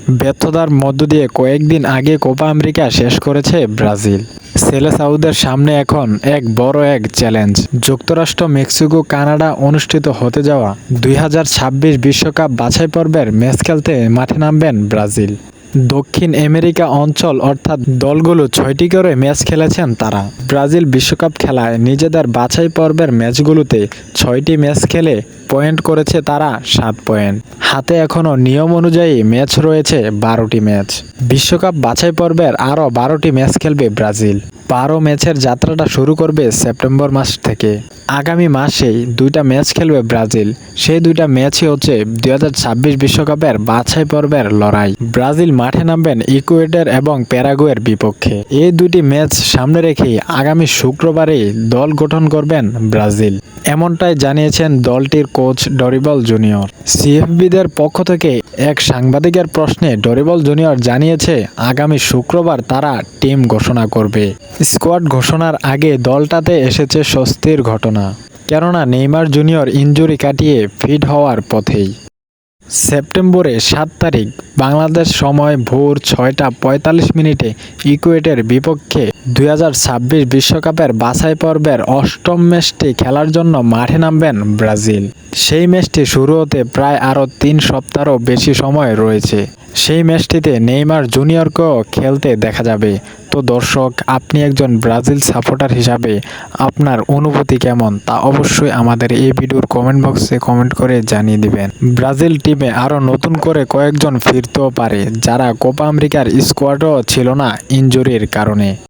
ব্যর্থতার মধ্য দিয়ে কয়েকদিন আগে কোপা আমেরিকা শেষ করেছে ব্রাজিল। সেলেসাউদের সামনে এখন এক চ্যালেঞ্জ। যুক্তরাষ্ট্র, মেক্সিকো, কানাডা অনুষ্ঠিত হতে যাওয়া 2026 বিশ্বকাপ বাছাই পর্বের ম্যাচ খেলতে মাঠে নামবেন ব্রাজিল। দক্ষিণ আমেরিকা অঞ্চল অর্থাৎ দলগুলো 6টি করে ম্যাচ খেলেছেন তারা। ব্রাজিল বিশ্বকাপ খেলায় নিজেদের বাছাই পর্বের ম্যাচগুলোতে 6টি ম্যাচ খেলে পয়েন্ট করেছে তারা 7 পয়েন্ট। হাতে এখনও নিয়ম অনুযায়ী ম্যাচ রয়েছে 12টি ম্যাচ। বিশ্বকাপ বাছাই পর্বের আরও 12টি ম্যাচ খেলবে ব্রাজিল। 12 ম্যাচের যাত্রাটা শুরু করবে সেপ্টেম্বর মাস থেকে। আগামী মাসেই 2টা ম্যাচ খেলবে ব্রাজিল। সেই 2টা ম্যাচই হচ্ছে 2026 বিশ্বকাপের বাছাই পর্বের লড়াই। ব্রাজিল মাঠে নামবেন ইকুয়েডর এবং প্যারাগুয়ের বিপক্ষে। এই 2টি ম্যাচ সামনে রেখেই আগামী শুক্রবারেই দল গঠন করবেন ব্রাজিল। এমনটাই জানিয়েছেন দলটির কোচ ডরিবল জুনিয়র। সিএফবিদের পক্ষ থেকে এক সাংবাদিকের প্রশ্নে ডরিবল জুনিয়র জানিয়েছে আগামী শুক্রবার তারা টিম ঘোষণা করবে। স্কোয়াড ঘোষণার আগে দলটাতে এসেছে স্বস্তির ঘটনা, কেননা নেইমার জুনিয়র ইনজুরি কাটিয়ে ফিট হওয়ার পথেই। সেপ্টেম্বরে 7 তারিখ বাংলাদেশ সময় ভোর 6টা 45 ইকুয়েডরের বিপক্ষে 2026 বিশ্বকাপের বাছাই পর্বের 8ম ম্যাচটি খেলার জন্য মাঠে নামবেন ব্রাজিল। সেই ম্যাচটি শুরু হতে প্রায় আরও 3 সপ্তাহেরও বেশি সময় রয়েছে। সেই ম্যাচটিতে নেইমার জুনিয়রকেও খেলতে দেখা যাবে। তো দর্শক, আপনি একজন ব্রাজিল সাপোর্টার হিসাবে আপনার অনুভূতি কেমন তা অবশ্যই আমাদের এই ভিডিওর কমেন্ট বক্সে কমেন্ট করে জানিয়ে দিবেন। ব্রাজিল টিমে আরও নতুন করে কয়েকজন ফিরতেও পারে, যারা কোপা আমেরিকার স্কোয়াডও ছিল না ইনজুরির কারণে।